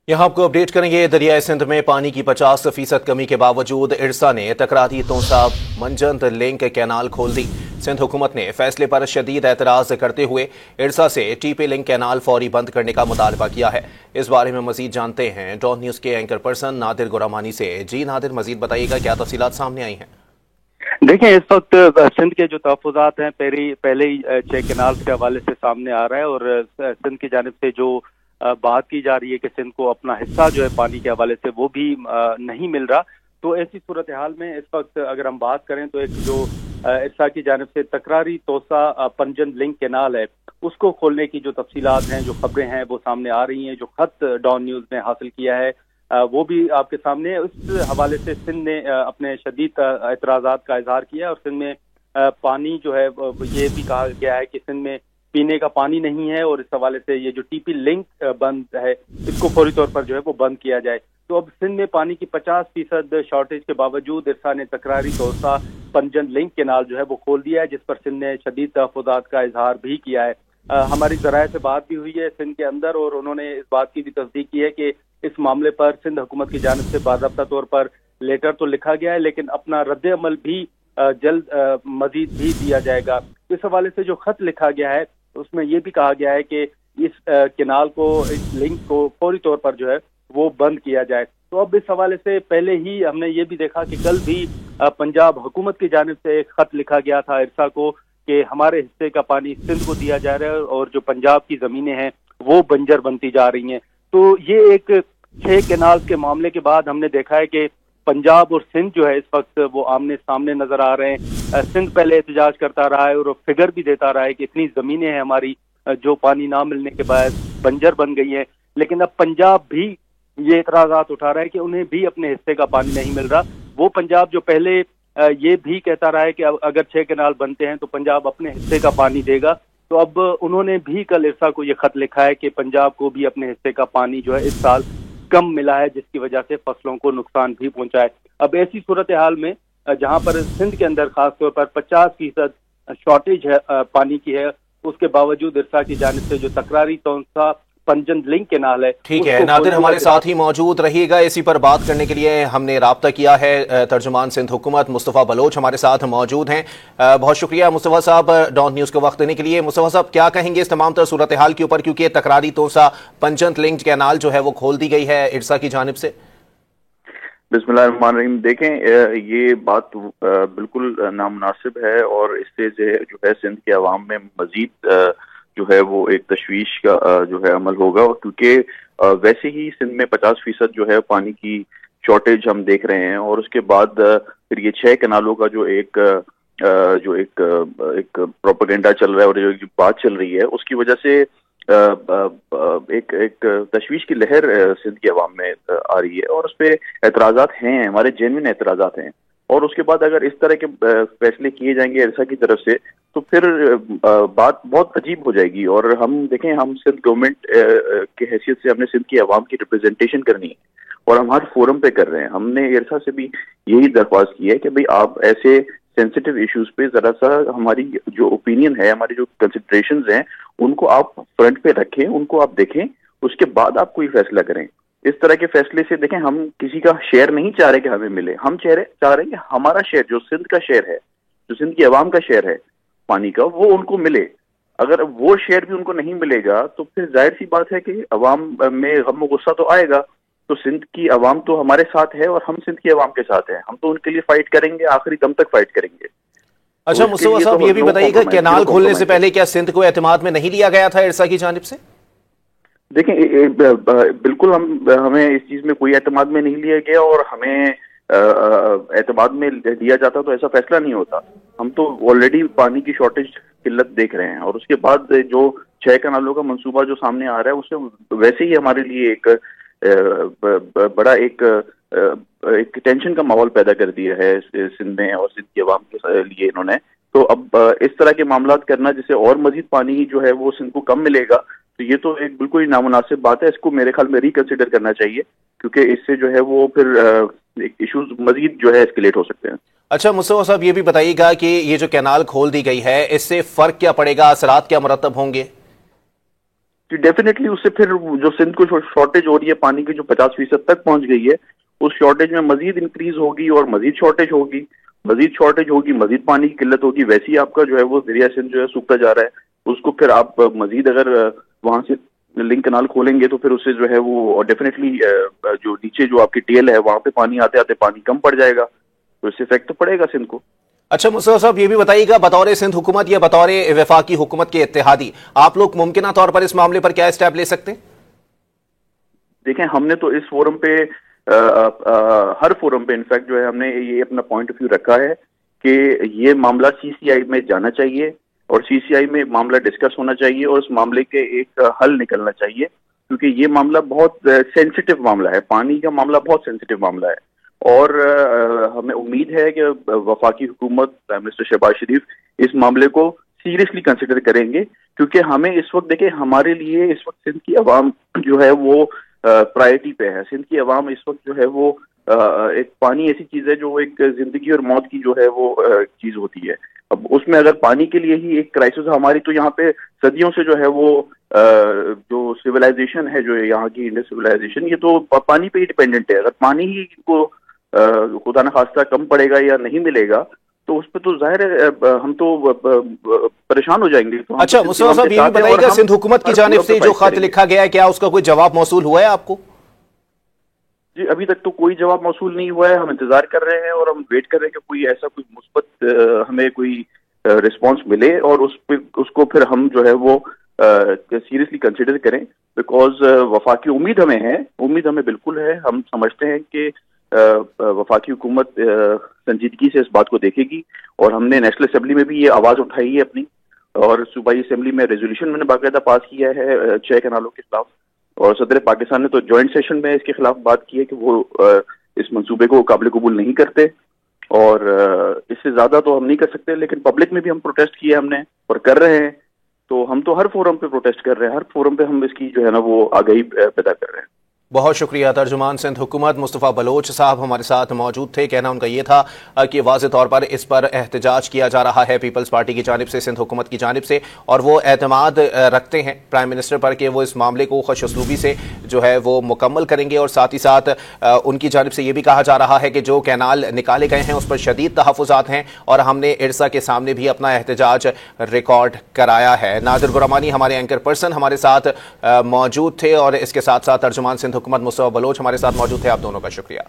यहाँ आपको अपडेट करेंगे। दरियाए सिंध में पानी की 50% कमी के बावजूद इरसा ने तकरारी तोसा मंजंद लिंक कैनाल खोल दी। सिंध हुकूमत ने फैसले पर शदीद एतराज करते हुए इरसा से टीपी लिंक कैनाल फौरी बंद करने का मुतालबा किया है। इस बारे में मजीद जानते हैं डॉन न्यूज के एंकर पर्सन नादिर गुरामानी से। जी नादिर, मजीद बताइएगा, क्या तफसीलात सामने आई हैं? देखिए, इस वक्त सिंध के जो तहफ़्फ़ुज़ात हैं पहले ही 6 कैनाल के हवाले से सामने आ रहा है और सिंध की जानिब से जो बात की जा रही है कि सिंध को अपना हिस्सा जो है पानी के हवाले से वो भी नहीं मिल रहा। तो ऐसी सूरत हाल में इस वक्त अगर हम बात करें तो एक जो इरसा की जानिब से तकरारी तोसा पंजन लिंक कैनाल है उसको खोलने की जो तफसीलात हैं, जो खबरें हैं वो सामने आ रही हैं। जो खत डॉन न्यूज़ ने हासिल किया है वो भी आपके सामने है। उस हवाले से सिंध ने अपने शदीद एतराज़ात का इजहार किया और सिंध में पानी जो है ये भी कहा गया है कि सिंध में पीने का पानी नहीं है और इस हवाले से ये जो टीपी लिंक बंद है इसको फौरी तौर पर जो है वो बंद किया जाए। तो अब सिंध में पानी की 50% शॉर्टेज के बावजूद इरसा ने तकरारी तोसा पंजन लिंक कैनाल जो है वो खोल दिया है, जिस पर सिंध ने शदीद तहफ़्फ़ुज़ात का इजहार भी किया है। हमारी ज़राए से बात भी हुई है सिंध के अंदर और उन्होंने इस बात की भी तस्दीक की है कि इस मामले पर सिंध हुकूमत की जानिब से बाज़ाब्ता तौर पर लेटर तो लिखा गया है लेकिन अपना रद्द अमल भी जल्द मजीद भी दिया जाएगा। इस हवाले से जो खत लिखा गया है उसमें यह भी कहा गया है कि इस कैनाल को, इस लिंक को फौरी तौर पर जो है वो बंद किया जाए। तो अब इस हवाले से पहले ही हमने ये भी देखा कि कल भी पंजाब हुकूमत की जानिब से एक खत लिखा गया था इरसा को कि हमारे हिस्से का पानी सिंध को दिया जा रहा है और जो पंजाब की ज़मीनें हैं वो बंजर बनती जा रही हैं। तो ये एक 6 कैनाल के मामले के बाद हमने देखा है कि पंजाब और सिंध जो है इस वक्त वो आमने सामने नजर आ रहे हैं। सिंध पहले एहतजाज करता रहा है और फिगर भी देता रहा है कि इतनी ज़मीनें हैं हमारी जो पानी ना मिलने के बाद बंजर बन गई हैं, लेकिन अब पंजाब भी ये एतराज़ात उठा रहा है कि उन्हें भी अपने हिस्से का पानी नहीं मिल रहा। वो पंजाब जो पहले ये भी कहता रहा है कि अगर 6 कैनाल बनते हैं तो पंजाब अपने हिस्से का पानी देगा, तो अब उन्होंने भी कल इरसा को ये खत लिखा है कि पंजाब को भी अपने हिस्से का पानी जो है इस साल कम मिला है, जिसकी वजह से फसलों को नुकसान भी पहुंचा है। अब ऐसी सूरत हाल में जहां पर सिंध के अंदर खास तौर पर 50% शॉर्टेज है पानी की है, उसके बावजूद इरसा की जानिब से जो तकरारी तोसा पंजन लिंक कैनाल है। ठीक है नादिर, हमारे साथ ही मौजूद रहिएगा। इसी पर बात करने के लिए हमने राब्ता किया है। तर्जुमान सिंध हुकूमत मुस्तफ़ा बलोच हमारे साथ मौजूद हैं। बहुत शुक्रिया मुस्तफ़ा साहब डॉन न्यूज़ को वक्त देने के लिए। मुस्तफ़ा साहब, क्या कहेंगे इस तमाम तर सूरत हाल के ऊपर, क्योंकि तकरारी तोसा पंजन लिंक कैनाल जो है वो खोल दी गई है इरसा की जानिब से? बिस्मिल्लाहिर्रहमानिर्रहीम। देखें, ये बात बिल्कुल नामुनासिब है और इससे जो है सिंध के अवाम में मजीद जो है वो एक तशवीश का जो है अमल होगा, क्योंकि वैसे ही सिंध में 50% जो है पानी की शॉर्टेज हम देख रहे हैं और उसके बाद फिर ये 6 कैनालों का जो एक प्रोपेगेंडा चल रहा है और जो बात चल रही है उसकी वजह से एक तशवीश की लहर सिंध के अवाम में आ रही है और उस पर एतराज़ात हैं, हमारे जेन्युइन एतराज़ात हैं। और उसके बाद अगर इस तरह के फैसले किए जाएंगे इरसा की तरफ से तो फिर बात बहुत अजीब हो जाएगी। और हम देखें, हम सिंध गवर्नमेंट के हैसियत से हमने सिंध की आवाम की रिप्रेजेंटेशन करनी है और हम हर फोरम पे कर रहे हैं। हमने इरसा से भी यही दरख्वास्त की है कि भाई आप ऐसे सेंसिटिव इश्यूज पे जरा सा हमारी जो ओपिनियन है, हमारी जो कंसिडरेशंस हैं उनको आप फ्रंट पे रखें, उनको आप देखें, उसके बाद आप कोई फैसला करें। इस तरह के फैसले से देखें, हम किसी का शेयर नहीं चाह रहे कि हमें मिले, हम चाह रहे हैं कि हमारा शेयर, जो सिंध का शेयर है, जो सिंध की आवाम का शेयर है पानी का, वो उनको मिले। अगर वो शेयर भी उनको नहीं मिलेगा तो फिर जाहिर सी बात है कि अवाम में गम और गुस्सा तो आएगा। तो सिंध की आवाम तो हमारे साथ है और हम सिंध की आवाम के साथ हैं, हम तो उनके लिए फाइट करेंगे, आखिरी दम तक फाइट करेंगे। अच्छा मुस्तफ़ा साहब, ये भी बताइएगा, कैनाल खोलने से पहले क्या सिंध को एतमाद में नहीं लिया गया था इरसा की जानिब से? देखें, बिल्कुल हमें इस चीज में कोई एतमाद में नहीं लिया गया और हमें एतमाद में लिया जाता तो ऐसा फैसला नहीं होता। हम तो ऑलरेडी पानी की शॉर्टेज किल्लत देख रहे हैं और उसके बाद जो 6 कैनालों का मंसूबा जो सामने आ रहा है उससे वैसे ही हमारे लिए एक बड़ा एक टेंशन का माहौल पैदा कर दिया है सिंध में और सिंध की आवाम के लिए इन्होंने। तो अब इस तरह के मामलात करना जिससे और मजीद पानी जो है वो सिंध को कम मिलेगा, तो ये तो एक बिल्कुल ही नामुनासिब बात है। इसको मेरे ख्याल में रिकंसिडर करना चाहिए, क्योंकि इससे जो है वो फिर इश्यूज मजीद जो है एस्केलेट हो सकते हैं। अच्छा मुस्तफ़ा साहब, ये भी बताइएगा कि ये जो कैनाल खोल दी गई है इससे फर्क क्या पड़ेगा, असरात क्या मुरतब होंगे? डेफिनेटली उससे फिर जो सिंध को शॉर्टेज हो रही है पानी की, जो 50% तक पहुंच गई है, उस शॉर्टेज में मजीद इंक्रीज होगी और मजीद शॉर्टेज होगी, मजीद पानी की किल्लत होगी। वैसे ही आपका जो है वो दरिया सिंध जो है सूखता जा रहा है, उसको फिर आप मजीद अगर वहां से लिंक कनाल खोलेंगे तो फिर उससे जो है वो डेफिनेटली जो नीचे जो आपकी टेल है वहां पे पानी आते आते पानी कम पड़ जाएगा, तो इससे इफेक्ट तो पड़ेगा सिंध को। अच्छा मुस्तफा साहब, ये भी बताइएगा, बतौर सिंध हुकूमत या बतौर वफाकी हुकूमत के इत्तेहादी, आप लोग मुमकिन तौर पर इस मामले पर क्या स्टेप ले सकते हैं? देखें, हमने तो इस फोरम पे हर फोरम पे इनफैक्ट जो है हमने ये अपना पॉइंट ऑफ व्यू रखा है कि ये मामला सीसीआई में जाना चाहिए और सीसीआई में मामला डिस्कस होना चाहिए और उस मामले के एक हल निकलना चाहिए, क्योंकि ये मामला बहुत सेंसिटिव मामला है, पानी का मामला बहुत सेंसिटिव मामला है। और हमें उम्मीद है कि वफाकी हुकूमत, प्राइम मिनिस्टर शहबाज शरीफ इस मामले को सीरियसली कंसिडर करेंगे, क्योंकि हमें इस वक्त देखें, हमारे लिए इस वक्त सिंध की आवाम जो है वो प्रायोरिटी पे है। सिंध की आवाम इस वक्त जो है वो एक पानी ऐसी चीज है जो एक जिंदगी और मौत की जो है वो चीज होती है। अब उसमें अगर पानी के लिए ही एक क्राइसिस हमारी, तो यहाँ पे सदियों से जो है वो जो सिविलाइजेशन है, जो यहाँ की इंडस सिविलाइजेशन, ये तो पानी पे ही डिपेंडेंट है। अगर पानी ही को खुदा न खास्ता कम पड़ेगा या नहीं मिलेगा तो उस पर तो जाहिर है हम तो परेशान हो जाएंगे। तो अच्छा मुस्तफा साहब, ये भी बताइएगा, सिंध हुकूमत की जानिब से जो खत लिखा गया है, क्या उसका कोई जवाब मौसूल हुआ है आपको? जी, अभी तक तो कोई जवाब मौसूल नहीं हुआ है। हम इंतजार कर रहे हैं और हम वेट कर रहे हैं कि कोई ऐसा कोई मुस्बत हमें कोई रिस्पॉन्स मिले और उसको फिर हम जो है वो सीरियसली कंसिडर करें, बिकॉज वफाकी उम्मीद हमें बिल्कुल है। हम समझते हैं कि वफाकी हुकूमत संजीदगी से इस बात को देखेगी और हमने नेशनल असेंबली में भी ये आवाज उठाई है अपनी, और सूबाई असेंबली में रेजोल्यूशन मैंने बाकायदा पास किया है 6 कैनालों के खिलाफ, और सदर पाकिस्तान ने तो जॉइंट सेशन में इसके खिलाफ बात की है कि वो इस मंसूबे को काबिल कबूल नहीं करते और इससे ज्यादा तो हम नहीं कर सकते। लेकिन पब्लिक में भी हम प्रोटेस्ट किए हमने और कर रहे हैं, तो हम तो हर फोरम पे प्रोटेस्ट कर रहे हैं, हर फोरम पे हम इसकी जो है ना वो आगाही पैदा कर रहे हैं। बहुत शुक्रिया। तर्जुमान सिंध हुकूमत मुस्तफ़ा बलोच साहब हमारे साथ मौजूद थे। कहना उनका ये था कि वाज़ेह तौर पर इस पर एहतजाज किया जा रहा है पीपल्स पार्टी की जानिब से, सिंध हुकूमत की जानिब से, और वो एतमाद रखते हैं प्राइम मिनिस्टर पर कि वो इस मामले को खुश उसलूबी से जो है वो मुकम्मल करेंगे। और साथ ही साथ उनकी जानिब से ये भी कहा जा रहा है कि जो कैनाल निकाले गए हैं उस पर शदीद तहफ़्फ़ुज़ात हैं और हमने इरसा के सामने भी अपना एहतजाज रिकॉर्ड कराया है। नादिर गुरमानी हमारे एंकर पर्सन हमारे साथ मौजूद थे और इसके साथ साथ तर्जुमान सिंध हुकूमत मुस्तफ़ा बलोच हमारे साथ मौजूद थे। आप दोनों का शुक्रिया।